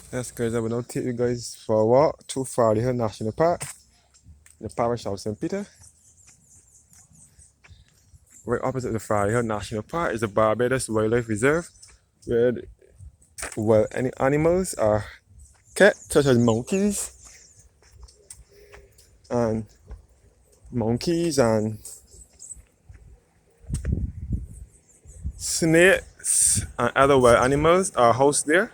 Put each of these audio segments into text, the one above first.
Yes, guys, I will now take you guys for a walk through Farley National Park, the parish of St. Peter. Right opposite the Farley National Park is the Barbados Wildlife Reserve, where any animals are kept, such as and monkeys and snakes and other wild animals are housed there.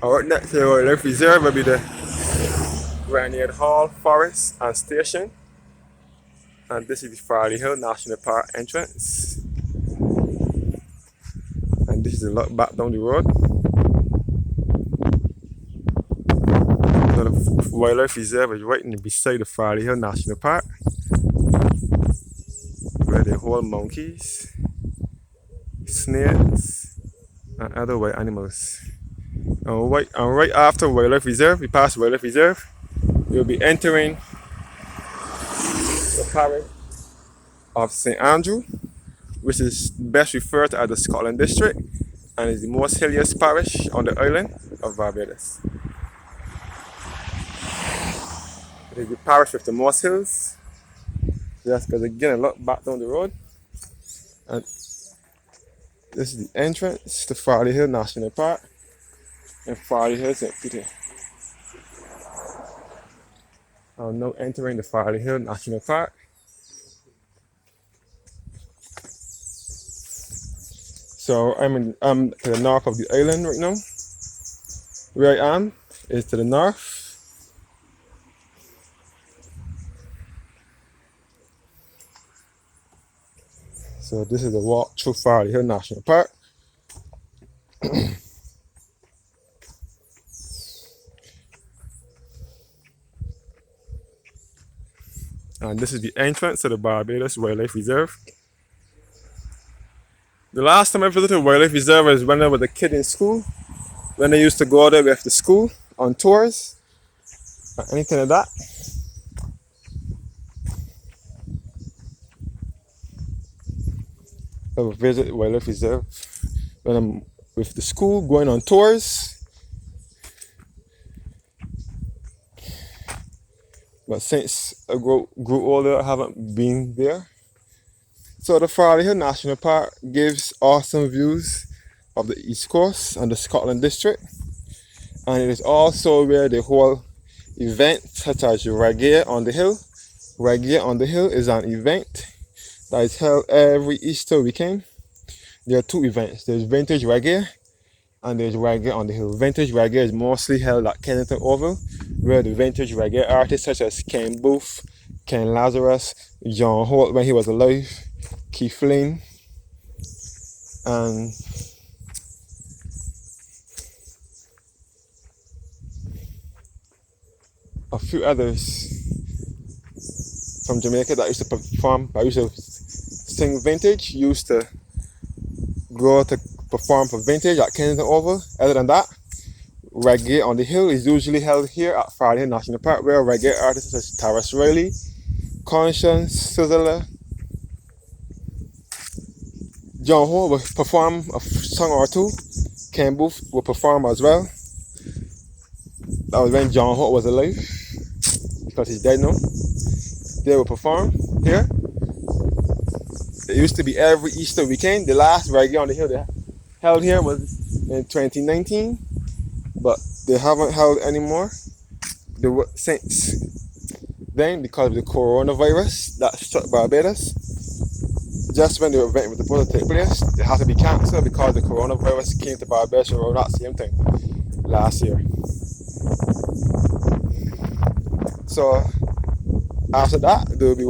Right next to the Wildlife Reserve will be the Granite Hall Forest and Station. And this is the Farley Hill National Park entrance. And this is the lot back down the road. So the Wildlife Reserve is right beside the Farley Hill National Park, where they hold monkeys, snakes, and other wild animals. And right after Wildlife Reserve, we pass Wildlife Reserve, you'll be entering the parish of St. Andrew, which is best referred to as the Scotland District, and is the most hilliest parish on the island of Barbados. It is the parish with the most hills. Just because again, a lot back down the road. And this is the entrance to Farley Hill National Park and Farley Hill St. Peter. I'm now entering the Farley Hill National Park. So I'm to the north of the island right now. Where I am is to the north. So this is the walk through Farley Hill National Park. And this is the entrance to the Barbados Wildlife Reserve. The last time I visited Wildlife Reserve was when I was a kid in school. When I used to go there with the school on tours or anything like that. I would visit Wildlife Reserve when I'm with the school going on tours. But since I grew older, I haven't been there. So the Farley Hill National Park gives awesome views of the East Coast and the Scotland District. And it is also where they hold events such as Reggae on the Hill. Reggae on the Hill is an event that is held every Easter weekend. There are two events. There's Vintage Reggae and there's Reggae on the Hill. Vintage Reggae is mostly held at Kennington Oval, where the vintage reggae artists such as Ken Booth, Ken Lazarus, John Holt when he was alive, Keith Lynn, and a few others from Jamaica that used to perform, that used to sing vintage, used to go to perform for vintage at Kennington Oval. Other than that, Reggae on the Hill is usually held here at Farley Hill National Park, where reggae artists such as Taras Riley, Conscience, Sizzler, John Holt will perform a song or two. Ken Booth will perform as well. That was when John Holt was alive, because he's dead now. They will perform here. It used to be every Easter weekend. The last Reggae on the Hill they held here was in 2019, but they haven't held anymore since then because of the coronavirus that struck Barbados. Just when the event was supposed to take place, it had to be cancelled because the coronavirus came to Barbados around that same time last year. So after that, there will be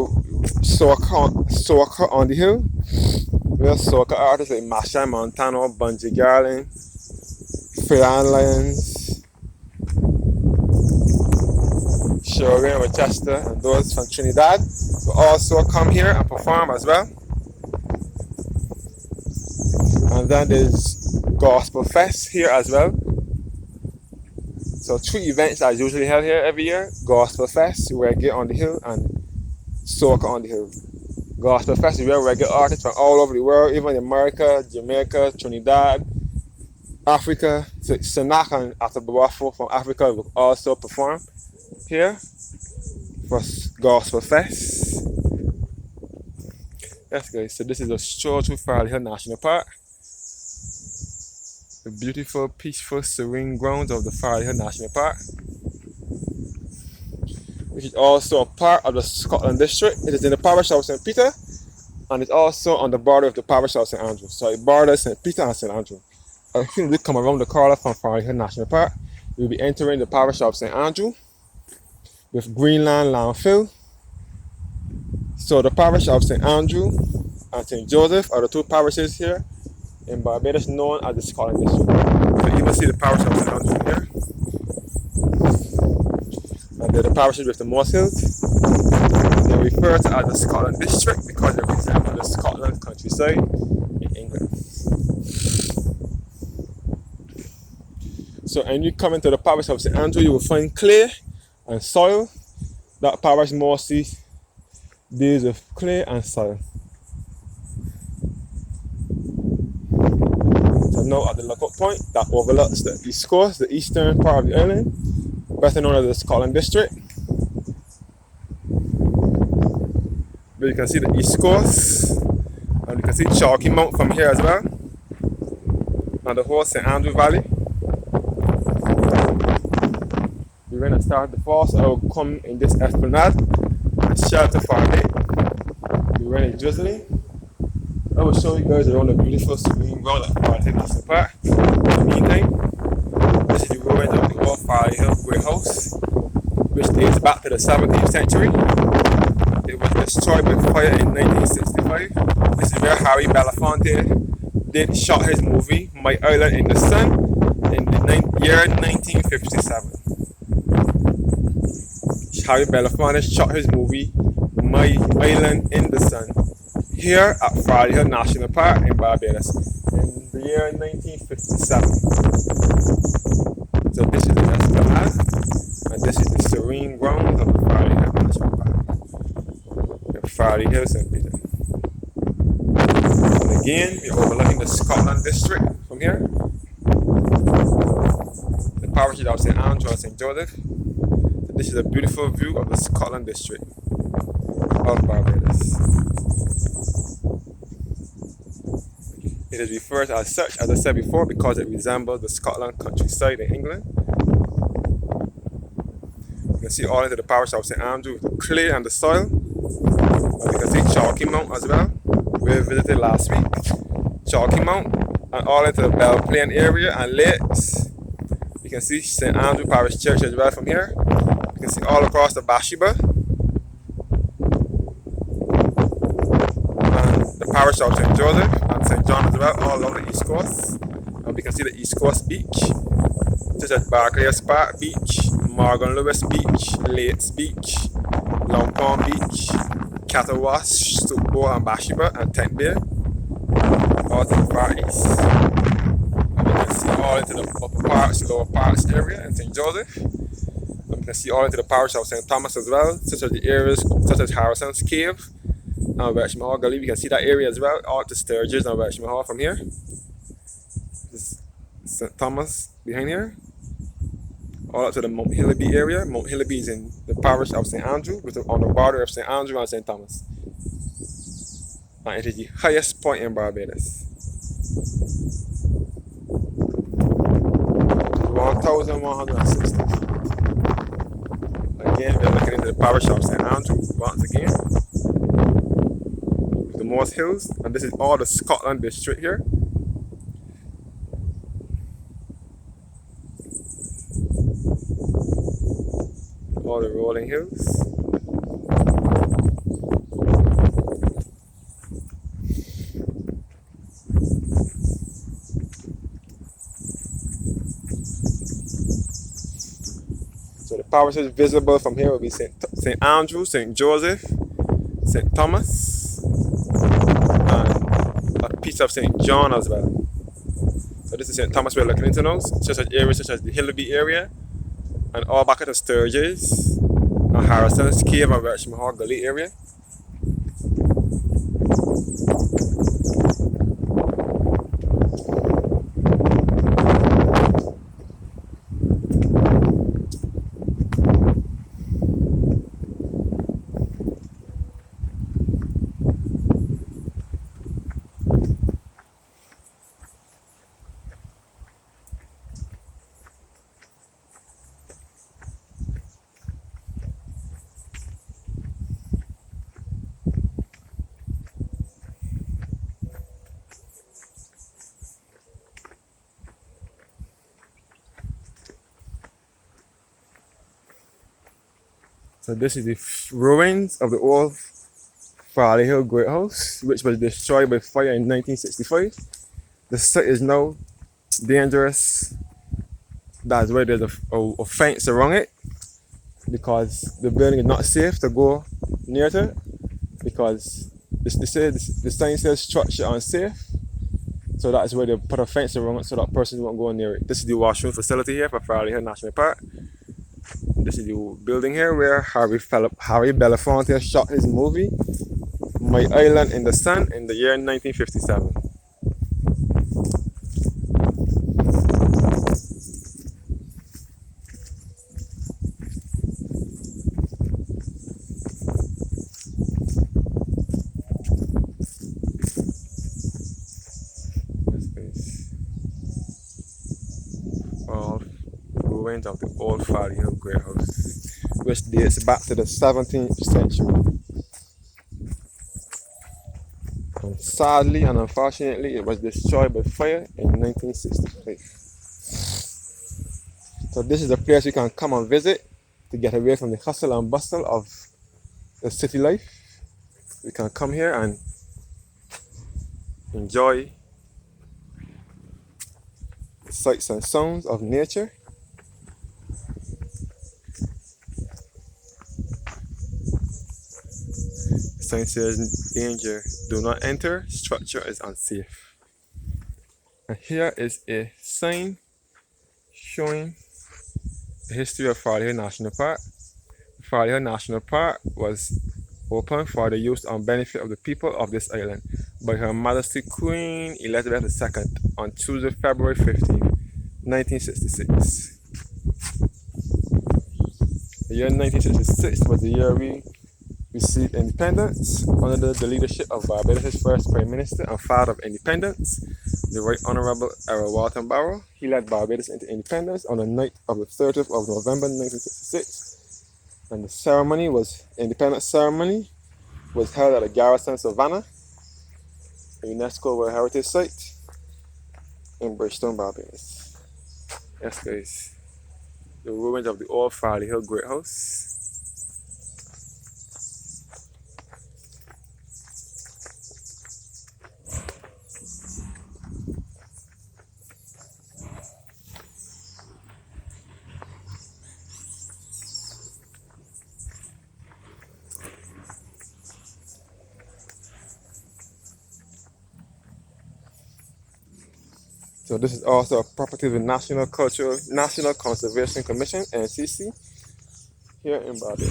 soca on the hill, where soca artists like Masha Montano, Bungie Garland, Fran Lyons, Shireen Rochester, and those from Trinidad will also come here and perform as well. And then there's Gospel Fest here as well. So 3 events that are usually held here every year: Gospel Fest, Reggae on the Hill, and Soca on the Hill. Gospel Fest is where reggae artists from all over the world, even America, Jamaica, Trinidad, Africa, so Sanak and Atabawafo from Africa will also perform here for Gospel Fest. Yes, guys, so this is a stroll through Farley Hill National Park. The beautiful, peaceful, serene grounds of the Farley Hill National Park, which is also a part of the Scotland District. It is in the parish of St. Peter, and it's also on the border of the parish of St. Andrew. So it borders St. Peter and St. Andrew. As soon as we come around the corner from Farley Hill National Park, we'll be entering the parish of St. Andrew with Greenland landfill. So the parish of St. Andrew and St. Joseph are the two parishes here in Barbados known as the Scotland District. So you will see the parish of St. Andrew here. And they're the parishes with the most hills. They're referred to as the Scotland District because they resemble the Scotland countryside in England. So when you come into the parish of St. Andrew, you will find clay and soil. That parish mostly deals with clay and soil. So now at the lookout point that overlooks the east coast, the eastern part of the island, better known as the Scotland District. But you can see the east coast, and you can see Chalky Mount from here as well, and the whole St. Andrew Valley. We're going to start the falls. I will come in this esplanade and shelter Farley. We're running drizzling. I will show you guys around the beautiful serene ground at Farley Hill National Park. In the meantime, this is the ruins of the old Farley Hill Great House, which dates back to the 17th century. It was destroyed by fire in 1965. This is where Harry Belafonte did shot his movie My Island in the Sun in the year 1957. Harry Belafonte shot his movie My Island in the Sun here at Farley Hill National Park in Barbados in the year 1957. So this is the esplanade, and this is the serene grounds of the Farley Hill National Park in Farley Hill, St. Peter. And again, we're overlooking the Scotland District from here. The parishes of St. Andrew and St. Joseph. So this is a beautiful view of the Scotland District of Barbados. It is referred to as such, as I said before, because it resembles the Scotland countryside in England. You can see all into the parish of St. Andrew with the clay and the soil. And you can see Chalky Mount as well. We visited last week. Chalky Mount, and all into the Bell Plain area and lakes. You can see St. Andrew Parish Church as well from here. You can see all across the Bathsheba. The parish of St. Joseph and St. John as well, all along the east coast. And we can see the east coast beach, such as Barclays Park Beach, Morgan Lewis Beach, Lates Beach, Long Pond Beach, Catterwash, Stookbow and Bathsheba and Tent Bay, all to the far east. And we can see all into the upper parts, lower parts area in St. Joseph. And we can see all into the parish of St. Thomas as well, such as the areas such as Harrison's Cave and Welshman Hall Gully. We can see that area as well, all to Sturges and Welshman Hall from here. This is St. Thomas behind here. All up to the Mount Hillaby area. Mount Hillaby is in the parish of St. Andrew, on the border of St. Andrew and St. Thomas. And it is the highest point in Barbados. 1,160. Again, we're looking into the parish of St. Andrew once again. The most hills, and this is all the Scotland District here. All the rolling hills. So the parishes visible from here will be St. Andrew, St. Joseph, St. Thomas, and a piece of St. John as well. So this is St. Thomas we're looking into now, such as areas such as the Hillaby area, and all back at the Sturges, and Harrison's Cave and Welshman Hall Gully area. So this is the ruins of the old Farley Hill Great House, which was destroyed by fire in 1965. The site is now dangerous. That's why there's a fence around it, because the building is not safe to go near it, because the sign says structure unsafe. So that's why they put a fence around it so that persons won't go near it. This is the washroom facility here for Farley Hill National Park. This is the building here where Harry Belafonte shot his movie My Island in the Sun in the year 1957. All ruins of the old Farley Hill Great House, which dates back to the 17th century. And sadly and unfortunately, it was destroyed by fire in 1965. So this is a place you can come and visit to get away from the hustle and bustle of the city life. You can come here and enjoy the sights and sounds of nature. The sign says danger, do not enter, structure is unsafe. And here is a sign showing the history of Farley Hill National Park. Farley Hill National Park was opened for the use and benefit of the people of this island by Her Majesty Queen Elizabeth II on Tuesday, February 15, 1966. The year 1966 was the year we received independence under the leadership of Barbados' first Prime Minister and Father of Independence, the Right Honorable Errol Walton Barrow. He led Barbados into independence on the night of the 30th of November 1966, and the ceremony was independence ceremony was held at the Garrison Savannah, a UNESCO World Heritage Site in Bridgetown, Barbados. Yes, guys, the ruins of the old Farley Hill Great House. So this is also a property of the National Conservation Commission, NCC, here in Barbados.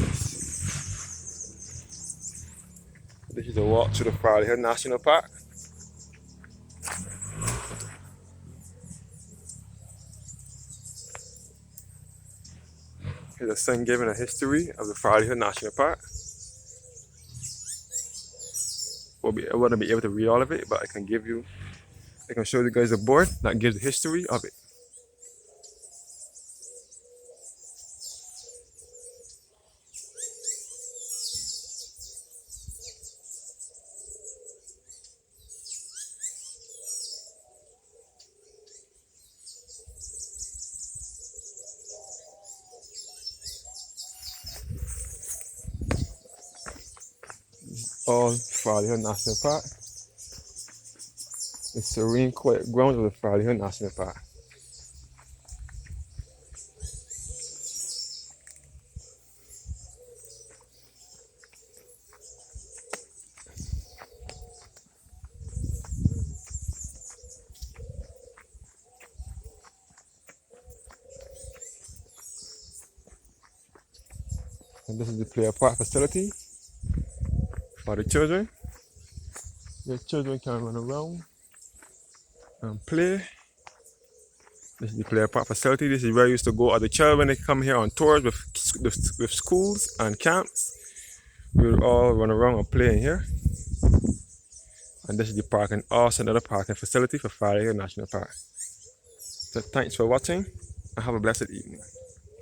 This is a walk through the Farley Hill National Park. Here's a sign giving a history of the Farley Hill National Park. I wouldn't be able to read all of it, but I can show you guys a board that gives the history of it. All Farley Hill National Park. The serene, quiet grounds of the Farley Hill National Park. And this is the player park facility for the children. The children can run around and play. This is the player park facility. This is where I used to go as a child when they come here on tours with schools and camps. We would all run around and play in here. And this is the parking, also another parking facility for Farley Hill National Park. So thanks for watching and have a blessed evening.